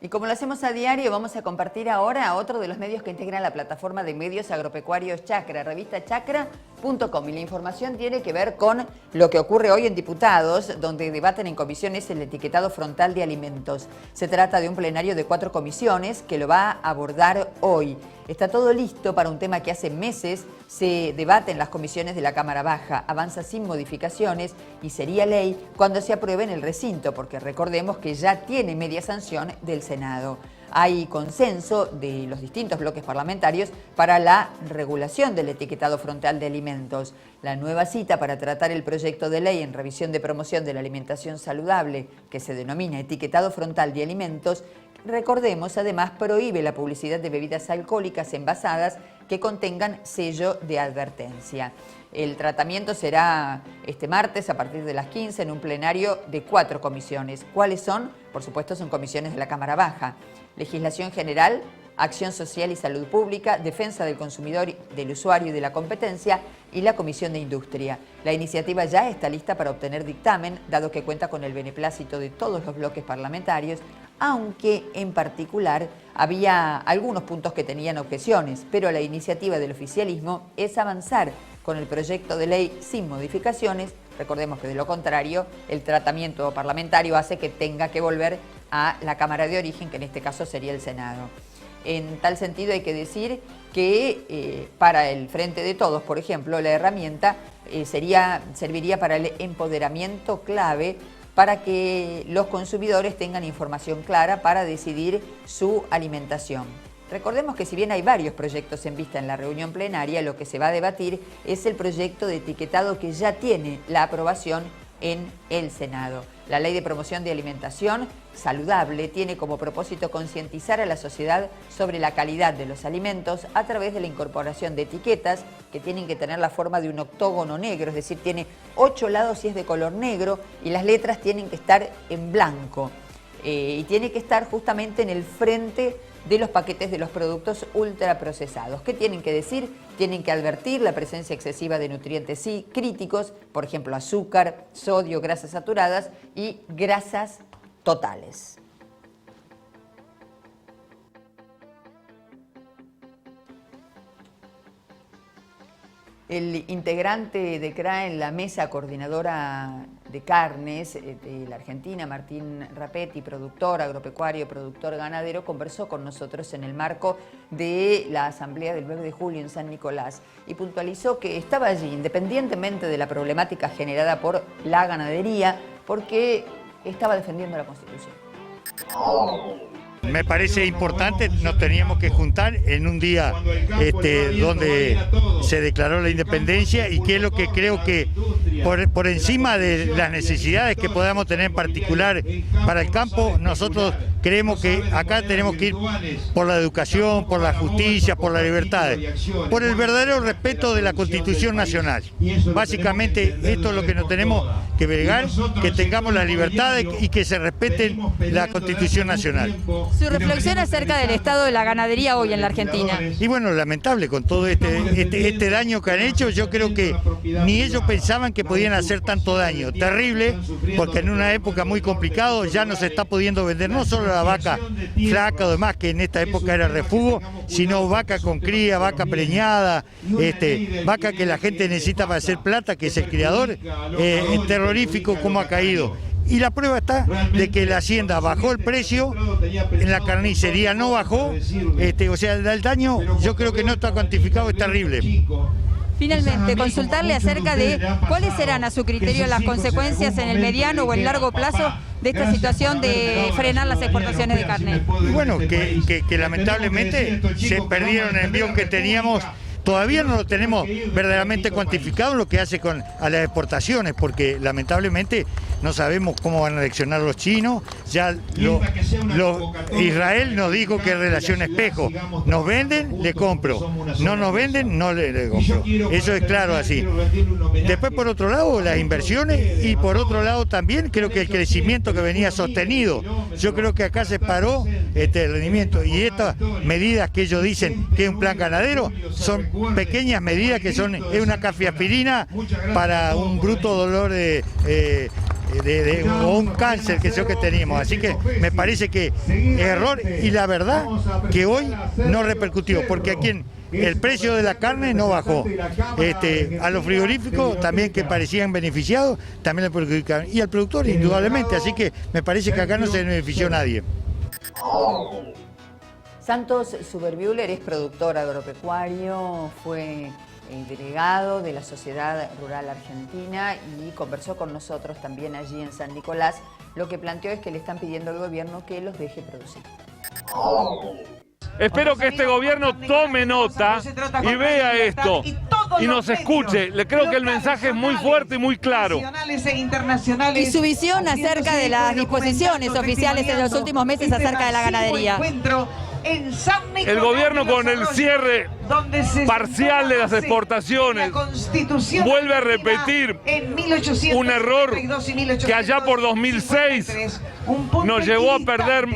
Y como lo hacemos a diario, vamos a compartir ahora a otro de los medios que integran la plataforma de medios agropecuarios Chacra, revista chacra.com. Y la información tiene que ver con lo que ocurre hoy en Diputados, donde debaten en comisiones el etiquetado frontal de alimentos. Se trata de un plenario de 4 comisiones que lo va a abordar hoy. Está todo listo para un tema que hace meses se debate en las comisiones de la Cámara Baja. Avanza sin modificaciones y sería ley cuando se apruebe en el recinto, porque recordemos que ya tiene media sanción del Senado. Hay consenso de los distintos bloques parlamentarios para la regulación del etiquetado frontal de alimentos. La nueva cita para tratar el proyecto de ley en revisión de promoción de la alimentación saludable, que se denomina etiquetado frontal de alimentos, recordemos, además prohíbe la publicidad de bebidas alcohólicas envasadas que contengan sello de advertencia. El tratamiento será este martes a partir de las 15 en un plenario de 4 comisiones. ¿Cuáles son? Por supuesto, son comisiones de la Cámara Baja. Legislación General, Acción Social y Salud Pública, Defensa del Consumidor, del Usuario y de la Competencia y la Comisión de Industria. La iniciativa ya está lista para obtener dictamen, dado que cuenta con el beneplácito de todos los bloques parlamentarios, aunque en particular había algunos puntos que tenían objeciones, pero la iniciativa del oficialismo es avanzar con el proyecto de ley sin modificaciones. Recordemos que de lo contrario, el tratamiento parlamentario hace que tenga que volver a la Cámara de Origen, que en este caso sería el Senado. En tal sentido hay que decir que para el Frente de Todos, por ejemplo, la herramienta serviría para el empoderamiento clave para que los consumidores tengan información clara para decidir su alimentación. Recordemos que si bien hay varios proyectos en vista en la reunión plenaria, lo que se va a debatir es el proyecto de etiquetado que ya tiene la aprobación en el Senado. La Ley de Promoción de Alimentación Saludable tiene como propósito concientizar a la sociedad sobre la calidad de los alimentos a través de la incorporación de etiquetas que tienen que tener la forma de un octógono negro, es decir, tiene 8 lados y es de color negro y las letras tienen que estar en blanco y tiene que estar justamente en el frente de los paquetes de los productos ultraprocesados. ¿Qué tienen que decir? Tienen que advertir la presencia excesiva de nutrientes críticos, por ejemplo, azúcar, sodio, grasas saturadas y grasas totales. El integrante de CRA en la mesa coordinadora de carnes de la Argentina, Martín Rapetti, productor agropecuario, productor ganadero, conversó con nosotros en el marco de la asamblea del 9 de julio en San Nicolás y puntualizó que estaba allí independientemente de la problemática generada por la ganadería, porque estaba defendiendo la Constitución. Me parece importante, nos teníamos que juntar en un día donde se declaró la independencia y que es lo que creo que por encima de las necesidades que podamos tener en particular para el campo, nosotros creemos que acá tenemos que ir por la educación, por la justicia, por la libertad, por el verdadero respeto de la Constitución Nacional. Básicamente esto es lo que nos tenemos que bregar, que tengamos la libertad y que se respete la Constitución Nacional. Su reflexión acerca del estado de la ganadería hoy en la Argentina. Y bueno, lamentable con todo este daño que han hecho, yo creo que ni ellos pensaban que podían hacer tanto daño. Terrible, porque en una época muy complicada ya no se está pudiendo vender no solo la vaca flaca o demás, que en esta época era refugio, sino vaca con cría, vaca preñada, vaca que la gente necesita para hacer plata, que es el criador, terrorífico como ha caído. Y la prueba está de que la hacienda bajó el precio, en la carnicería no bajó, o sea, el daño yo creo que no está cuantificado, es terrible. Finalmente, consultarle acerca de cuáles serán a su criterio las consecuencias en el mediano o el largo plazo de esta situación de frenar las exportaciones de carne. Y bueno, que lamentablemente se perdieron el envío que teníamos. Todavía no lo tenemos verdaderamente cuantificado lo que hace a las exportaciones, porque lamentablemente no sabemos cómo van a reaccionar los chinos. Ya Israel nos dijo que es relación espejo. Nos venden, le compro. No nos venden, no le compro. Eso es claro así. Después, por otro lado, las inversiones y por otro lado también creo que el crecimiento que venía sostenido. Yo creo que acá se paró el rendimiento y estas medidas que ellos dicen que es un plan ganadero son pequeñas medidas que es una cafeaspirina para un bruto dolor o un cáncer que teníamos. Así que me parece que es error y la verdad que hoy no repercutió, porque aquí el precio de la carne no bajó. A los frigoríficos también que parecían beneficiados, también le perjudicaron. Y al productor indudablemente, así que me parece que acá no se benefició nadie. Santos Suberbiuler es productor agropecuario, fue delegado de la Sociedad Rural Argentina y conversó con nosotros también allí en San Nicolás. Lo que planteó es que le están pidiendo al gobierno que los deje producir. Espero que este gobierno tome nota y vea esto y nos escuche. Le creo que el mensaje es muy fuerte y muy claro. Y su visión acerca de las disposiciones oficiales en los últimos meses acerca de la ganadería. El gobierno, con el cierre parcial de las exportaciones, vuelve a repetir un error que allá por 2006 nos llevó a perder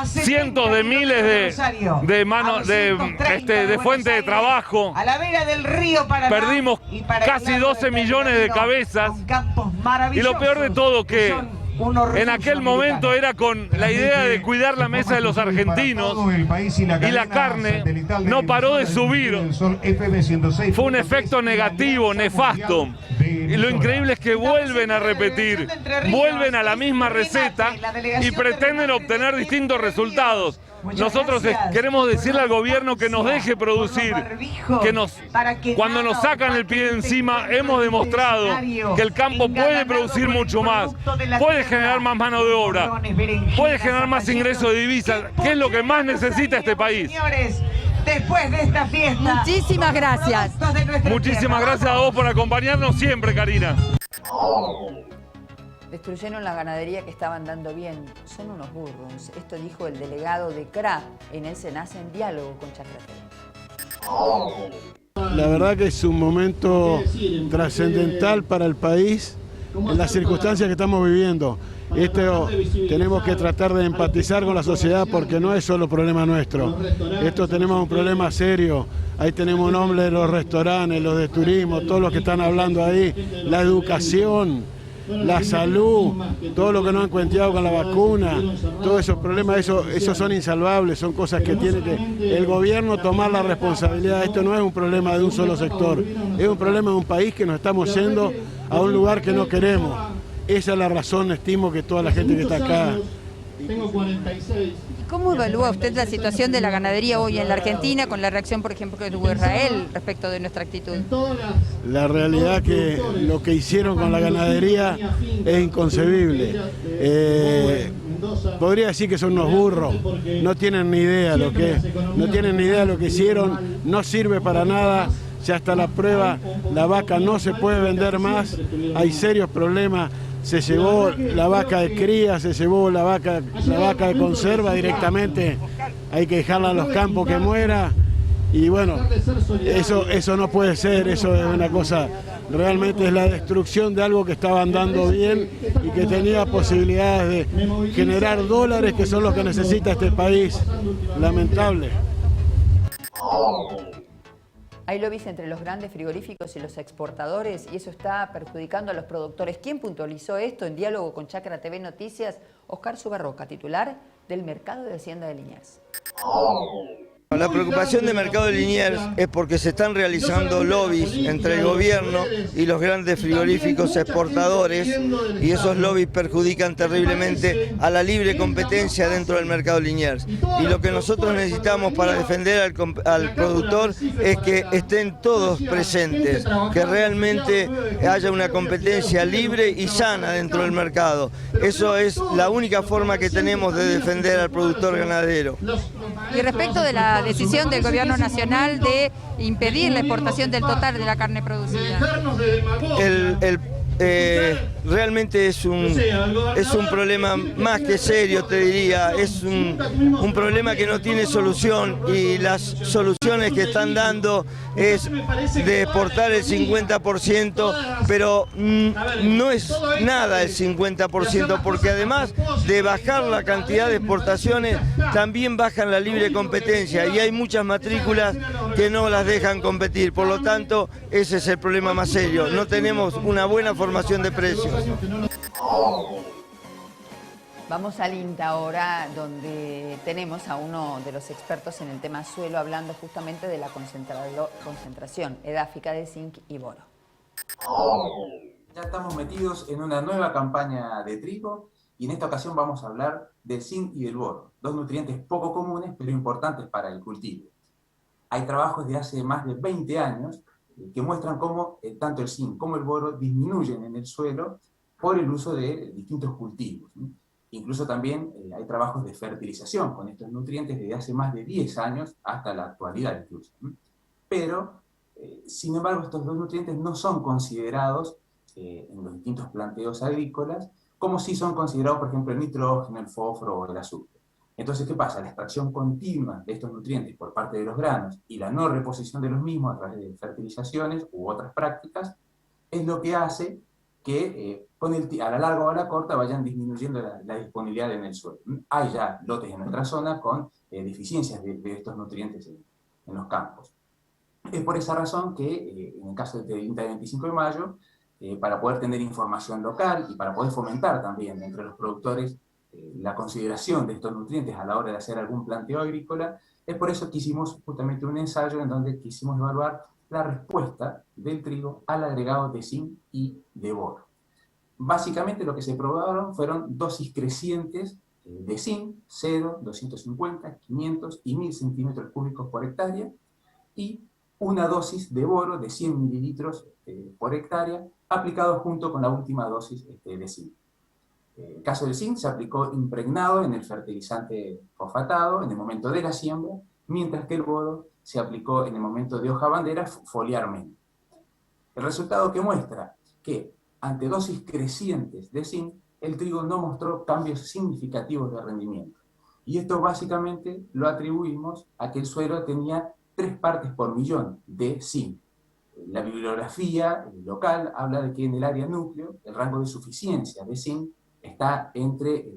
cientos de miles de fuentes de trabajo. Perdimos casi 12 millones de cabezas y lo peor de todo que En aquel momento era con la idea de cuidar la mesa de los argentinos y la carne no paró de subir. Fue un efecto negativo, nefasto. Y lo increíble es que vuelven a repetir, vuelven a la misma receta y pretenden obtener distintos resultados. Nosotros queremos decirle al gobierno que nos deje producir, que cuando nos sacan el pie de encima hemos demostrado que el campo puede producir mucho más, puede generar más mano de obra, puede generar más ingresos de divisas, que es lo que más necesita este país. Después de esta fiesta. Muchísimas gracias. Muchísimas gracias a vos por acompañarnos siempre, Karina. Destruyeron la ganadería que estaban dando bien. Son unos burros. Esto dijo el delegado de CRA en el SENASA en diálogo con Chacra TV. La verdad que es un momento trascendental para el país en las circunstancias que estamos viviendo. Esto tenemos que tratar de empatizar con la sociedad porque no es solo problema nuestro. Esto tenemos un problema serio. Ahí tenemos un hombre de los restaurantes, los de turismo, todos los que están hablando ahí, la educación, la salud, todo lo que nos han cuenteado con la vacuna, todos esos problemas, esos son insalvables, son cosas que tiene que el gobierno tomar la responsabilidad. Esto no es un problema de un solo sector, es un problema de un país que nos estamos yendo a un lugar que no queremos. Esa es la razón, estimo, que toda la gente que está acá. Tengo 46. ¿Cómo evalúa usted la situación de la ganadería hoy en la Argentina con la reacción, por ejemplo, que tuvo Israel respecto de nuestra actitud? La realidad que lo que hicieron con la ganadería es inconcebible. Podría decir que son unos burros, no tienen ni idea lo que es, no tienen ni idea lo que hicieron, no sirve para nada. Ya está la prueba, la vaca no se puede vender más, hay serios problemas. Se llevó la vaca de cría, se llevó la vaca de conserva directamente, hay que dejarla a los campos que muera. Y bueno, eso no puede ser, eso es una cosa, realmente es la destrucción de algo que estaba andando bien y que tenía posibilidades de generar dólares, que son los que necesita este país. Lamentable. Hay lobbies entre los grandes frigoríficos y los exportadores y eso está perjudicando a los productores. ¿Quién puntualizó esto en diálogo con Chacra TV Noticias? Oscar Subarroca, titular del Mercado de Hacienda de Liniers. La preocupación de Mercado de Liniers es porque se están realizando lobbies entre el gobierno y los grandes frigoríficos exportadores y esos lobbies perjudican terriblemente a la libre competencia dentro del Mercado de Liniers. Y lo que nosotros necesitamos para defender al productor es que estén todos presentes, que realmente haya una competencia libre y sana dentro del mercado. Eso es la única forma que tenemos de defender al productor ganadero. Y respecto de la decisión del gobierno nacional de impedir la exportación del total de la carne producida. Realmente es un problema más que serio, te diría, es un problema que no tiene solución y las soluciones que están dando es de exportar el 50%, pero no es nada el 50%, porque además de bajar la cantidad de exportaciones, también bajan la libre competencia y hay muchas matrículas que no las dejan competir, por lo tanto ese es el problema más serio, no tenemos una buena formación de precios. Vamos al INTA ahora, donde tenemos a uno de los expertos en el tema suelo hablando justamente de la concentración edáfica de zinc y boro. Ya estamos metidos en una nueva campaña de trigo y en esta ocasión vamos a hablar del zinc y del boro, dos nutrientes poco comunes pero importantes para el cultivo. Hay trabajos de hace más de 20 años que muestran cómo tanto el zinc como el boro disminuyen en el suelo por el uso de distintos cultivos. Incluso también hay trabajos de fertilización con estos nutrientes desde hace más de 10 años hasta la actualidad incluso. Pero, sin embargo, estos dos nutrientes no son considerados en los distintos planteos agrícolas como sí son considerados, por ejemplo, el nitrógeno, el fósforo o el azufre. Entonces, ¿qué pasa? La extracción continua de estos nutrientes por parte de los granos y la no reposición de los mismos a través de fertilizaciones u otras prácticas es lo que hace que a la larga o a la corta vayan disminuyendo la disponibilidad en el suelo. Hay ya lotes en nuestra zona con deficiencias de estos nutrientes en los campos. Es por esa razón que en el caso del INTA de 25 de mayo para poder tener información local y para poder fomentar también entre los productores la consideración de estos nutrientes a la hora de hacer algún planteo agrícola. Es por eso que hicimos justamente un ensayo en donde quisimos evaluar la respuesta del trigo al agregado de zinc y de boro. Básicamente lo que se probaron fueron dosis crecientes de zinc, 0, 250, 500 y 1000 centímetros cúbicos por hectárea, y una dosis de boro de 100 mililitros por hectárea, aplicado junto con la última dosis de zinc. En el caso del zinc se aplicó impregnado en el fertilizante fosfatado en el momento de la siembra, mientras que el boro se aplicó en el momento de hoja bandera foliarmente. El resultado que muestra que ante dosis crecientes de zinc, el trigo no mostró cambios significativos de rendimiento. Y esto básicamente lo atribuimos a que el suelo tenía 3 partes por millón de zinc. La bibliografía local habla de que en el área núcleo el rango de suficiencia de zinc está entre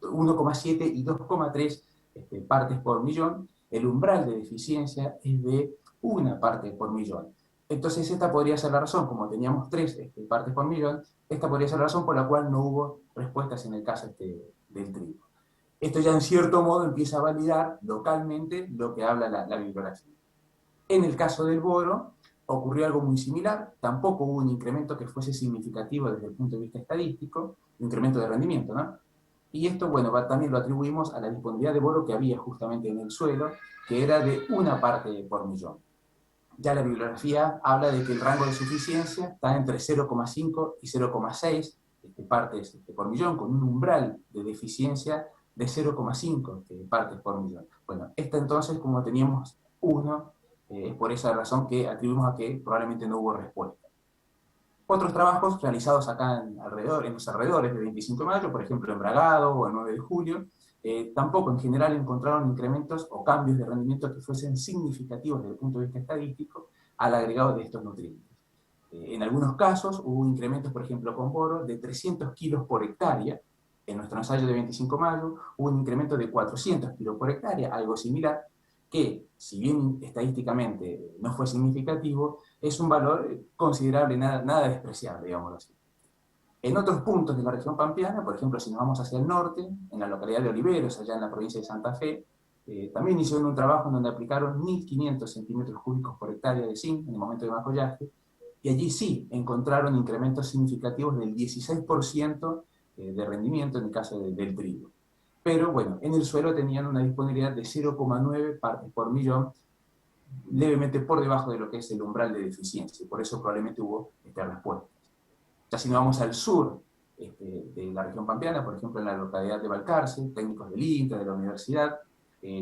1,7 y 2,3 partes por millón. El umbral de deficiencia es de 1 parte por millón. Entonces esta podría ser la razón, como teníamos 3 partes por millón, esta podría ser la razón por la cual no hubo respuestas en el caso del trigo. Esto ya en cierto modo empieza a validar localmente lo que habla la bibliografía. En el caso del boro ocurrió algo muy similar, tampoco hubo un incremento que fuese significativo desde el punto de vista estadístico, un incremento de rendimiento, ¿no? Y esto, bueno, también lo atribuimos a la disponibilidad de boro que había justamente en el suelo, que era de 1 parte por millón. Ya la bibliografía habla de que el rango de suficiencia está entre 0,5 y 0,6 partes por millón, con un umbral de deficiencia de 0,5 partes por millón. Bueno, esta entonces, como teníamos 1, es por esa razón que atribuimos a que probablemente no hubo respuesta. Otros trabajos realizados acá en los alrededores del 25 de mayo, por ejemplo en Bragado o el 9 de julio, tampoco en general encontraron incrementos o cambios de rendimiento que fuesen significativos desde el punto de vista estadístico al agregado de estos nutrientes. En algunos casos hubo incrementos, por ejemplo con boro, de 300 kilos por hectárea. En nuestro ensayo de 25 de mayo hubo un incremento de 400 kilos por hectárea, algo similar, que si bien estadísticamente no fue significativo, es un valor considerable, nada despreciable, digámoslo así. En otros puntos de la región pampeana, por ejemplo, si nos vamos hacia el norte, en la localidad de Oliveros, allá en la provincia de Santa Fe, también hicieron un trabajo en donde aplicaron 1.500 centímetros cúbicos por hectárea de zinc en el momento de macollaje, y allí sí encontraron incrementos significativos del 16% de rendimiento en el caso del trigo. Pero bueno, en el suelo tenían una disponibilidad de 0,9 partes por millón, levemente por debajo de lo que es el umbral de deficiencia, y por eso probablemente hubo esta respuesta. Ya si nos vamos al sur de la región pampeana, por ejemplo en la localidad de Balcarce, técnicos del INTA, de la universidad,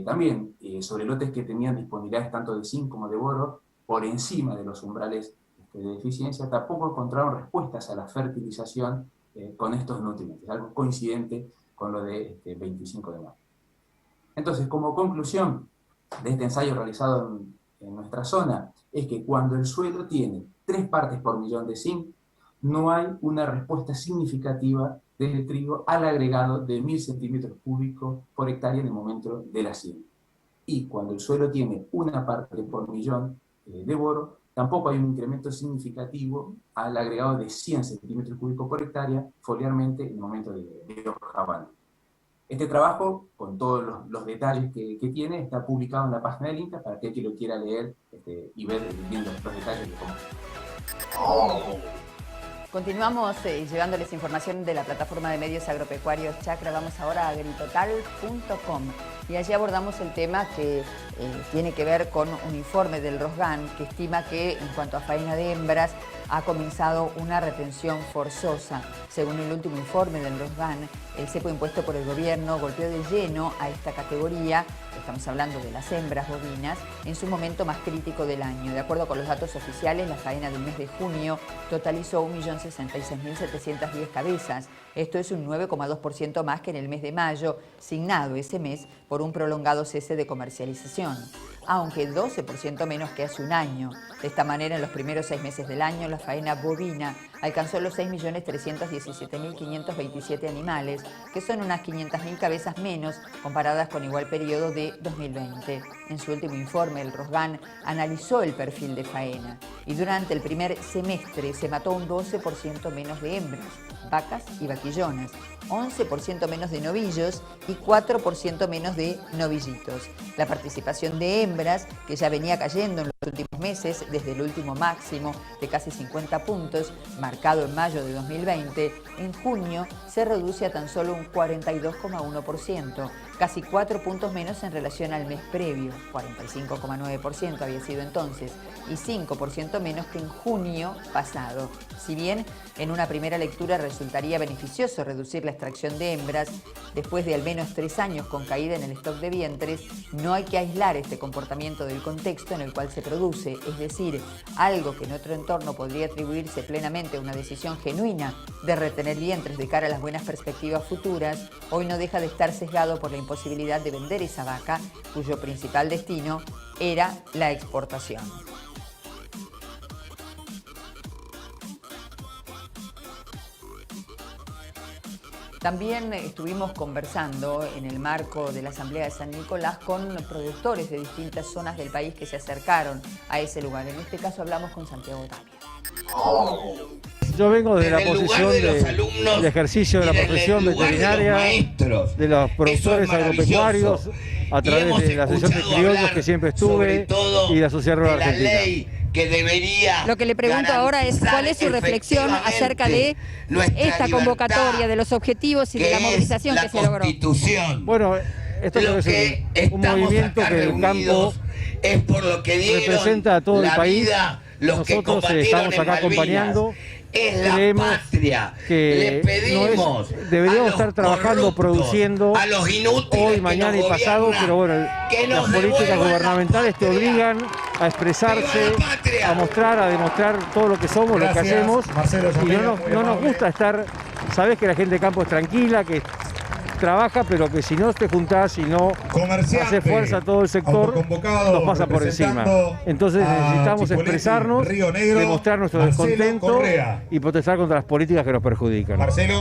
también sobre lotes que tenían disponibilidades tanto de zinc como de boro por encima de los umbrales de deficiencia, tampoco encontraron respuestas a la fertilización con estos nutrientes, algo coincidente con lo de 25 de mayo. Entonces, como conclusión de este ensayo realizado en nuestra zona, es que cuando el suelo tiene 3 partes por millón de zinc, no hay una respuesta significativa del trigo al agregado de 1000 centímetros cúbicos por hectárea en el momento de la siembra. Y cuando el suelo tiene 1 parte por millón de boro, tampoco hay un incremento significativo al agregado de 100 centímetros cúbicos por hectárea foliarmente en el momento de hoja bandera. Este trabajo, con todos los detalles que tiene, está publicado en la página del INTA para aquel que lo quiera leer y ver bien los detalles de cómo. Continuamos llevándoles información de la plataforma de medios agropecuarios Chacra. Vamos ahora a agritotal.com y allí abordamos el tema que tiene que ver con un informe del ROSGAN que estima que en cuanto a faena de hembras ha comenzado una retención forzosa. Según el último informe del ROSGAN, el cepo impuesto por el gobierno golpeó de lleno a esta categoría, estamos hablando de las hembras bovinas, en su momento más crítico del año. De acuerdo con los datos oficiales, la faena del mes de junio totalizó 1.066.710 cabezas. Esto es un 9,2% más que en el mes de mayo, signado ese mes por un prolongado cese de comercialización. producción, aunque 12% menos que hace un año. De esta manera, en los primeros 6 meses del año, la faena bovina alcanzó los 6.317.527 animales, que son unas 500.000 cabezas menos comparadas con igual periodo de 2020. En su último informe, el Rosgan analizó el perfil de faena y durante el primer semestre se mató un 12% menos de hembras, vacas y vaquillonas, 11% menos de novillos y 4% menos de novillitos. La participación de hembras, que ya venía cayendo en los últimos meses, desde el último máximo de casi 50 puntos, marcado en mayo de 2020, en junio se reduce a tan solo un 42,1%, casi 4 puntos menos en relación al mes previo, 45,9% había sido entonces, y 5% menos que en junio pasado. Si bien en una primera lectura resultaría beneficioso reducir la extracción de hembras, después de al menos 3 años con caída en el stock de vientres, no hay que aislar este comportamiento del contexto en el cual se produce, es decir, algo que en otro entorno podría atribuirse plenamente a una decisión genuina de retener vientres de cara a las buenas perspectivas futuras, hoy no deja de estar sesgado por la imposibilidad de vender esa vaca, cuyo principal destino era la exportación. También estuvimos conversando en el marco de la Asamblea de San Nicolás con productores de distintas zonas del país que se acercaron a ese lugar. En este caso hablamos con Santiago Tapia. Yo vengo de la posición del ejercicio de la profesión veterinaria, de los productores agropecuarios, a través de la Asociación de Criollos que siempre estuve y de la Sociedad Rural Argentina. Lo que le pregunto ahora es cuál es su reflexión acerca de esta convocatoria, de los objetivos y de la movilización que se logró. Bueno, esto es un movimiento que el campo representa a todo el país. Nosotros estamos acá acompañando. Creemos que deberíamos estar trabajando, produciendo hoy, mañana y pasado, pero bueno, las políticas gubernamentales te obligan a expresarse, a mostrar, a demostrar todo lo que somos, lo que hacemos, y no nos gusta estar, sabes que la gente de campo es tranquila, que trabaja, pero que si no te juntás, si no hace fuerza todo el sector, nos pasa por encima. Entonces necesitamos expresarnos, demostrar nuestro descontento y protestar contra las políticas que nos perjudican.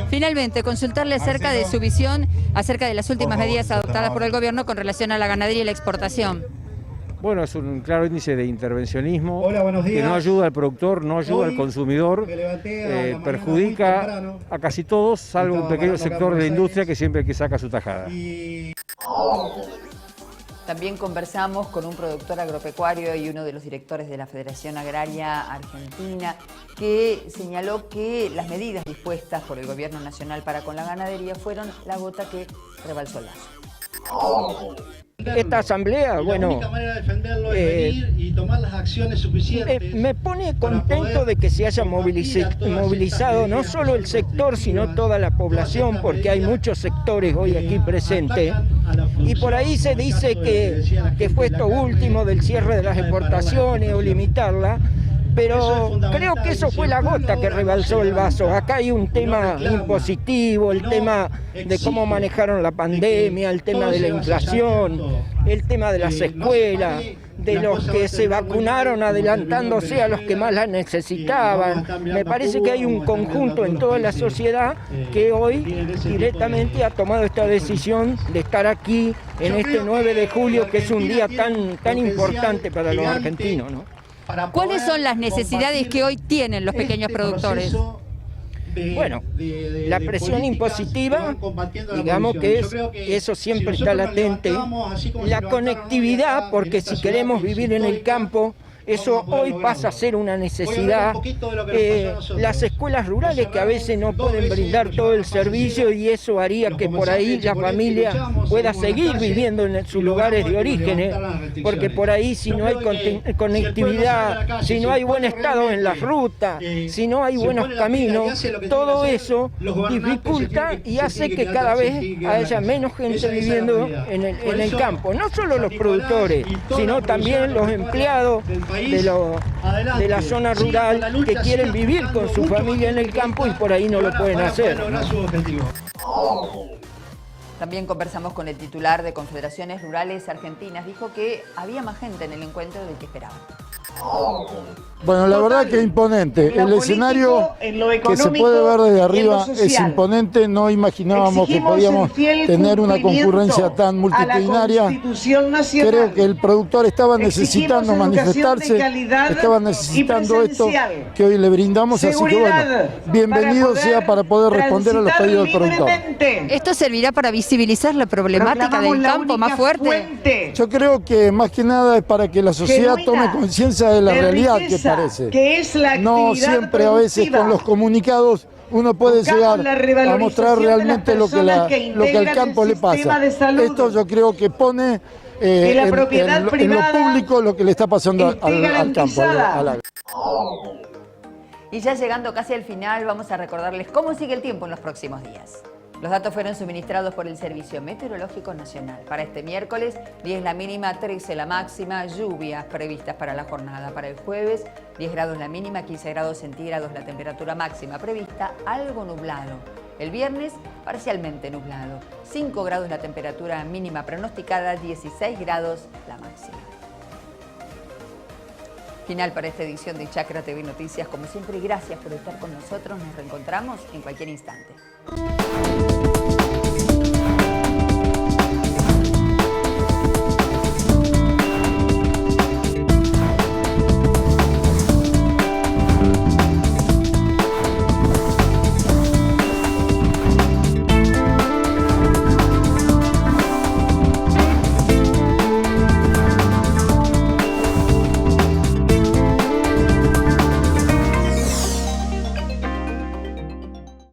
Finalmente, consultarle acerca de su visión, acerca de las últimas medidas adoptadas por el gobierno con relación a la ganadería y la exportación. Bueno, es un claro índice de intervencionismo que no ayuda al productor, no ayuda al consumidor, perjudica a casi todos, salvo un pequeño sector de la industria que siempre que saca su tajada. También conversamos con un productor agropecuario y uno de los directores de la Federación Agraria Argentina, que señaló que las medidas dispuestas por el Gobierno Nacional para con la ganadería fueron la gota que rebalsó el vaso. Esta asamblea, bueno, me pone contento de que se haya movilizado no solo el sector, sino toda la población, porque hay muchos sectores hoy aquí presentes. Y por ahí se dice que fue esto último del cierre de las exportaciones o limitarla, pero creo que eso fue la gota que rebalsó el vaso. Acá hay un tema impositivo, el tema de cómo manejaron la pandemia, el tema de la inflación, el tema de las escuelas, de los que se vacunaron adelantándose a los que más la necesitaban. Me parece que hay un conjunto en toda la sociedad que hoy directamente ha tomado esta decisión de estar aquí en este 9 de julio, que es un día tan importante para los argentinos, ¿no? ¿Cuáles son las necesidades que hoy tienen los pequeños productores? Bueno, la presión impositiva, digamos que eso siempre está latente. La conectividad, porque si queremos vivir en el campo, eso hoy pasa a ser una necesidad. Las escuelas rurales que a veces no pueden brindar todo el servicio, y eso haría que por ahí la familia pueda seguir viviendo en sus lugares de origen, porque por ahí si no hay conectividad, si no hay buen estado en las rutas, si no hay buenos caminos, todo eso dificulta y hace que cada vez haya menos gente viviendo en el campo. No solo los productores, sino también los empleados de la zona rural que quieren vivir con su familia en el campo y por ahí no lo pueden hacer, ¿no? También conversamos con el titular de Confederaciones Rurales Argentinas. Dijo que había más gente en el encuentro del que esperaban. Bueno, la verdad que es imponente. El escenario que se puede ver desde arriba es imponente. No imaginábamos que podíamos tener una concurrencia tan multitudinaria. Creo que el productor estaba necesitando manifestarse, estaba necesitando esto que hoy le brindamos. Así que bueno, bienvenido sea para poder responder a los pedidos del productor. ¿Esto servirá para visibilizar la problemática del campo más fuerte? Yo creo que más que nada es para que la sociedad tome conciencia de la realidad que parece. No siempre a veces con los comunicados uno puede llegar a mostrar realmente lo que al campo le pasa. Esto yo creo que pone en lo público lo que le está pasando al campo, al agro. Y ya llegando casi al final, vamos a recordarles cómo sigue el tiempo en los próximos días. Los datos fueron suministrados por el Servicio Meteorológico Nacional. Para este miércoles, 10 la mínima, 13 la máxima, lluvias previstas para la jornada. Para el jueves, 10 grados la mínima, 15 grados centígrados la temperatura máxima prevista, algo nublado. El viernes, parcialmente nublado. 5 grados la temperatura mínima pronosticada, 16 grados la máxima. Final para esta edición de Chacra TV Noticias. Como siempre, gracias por estar con nosotros. Nos reencontramos en cualquier instante.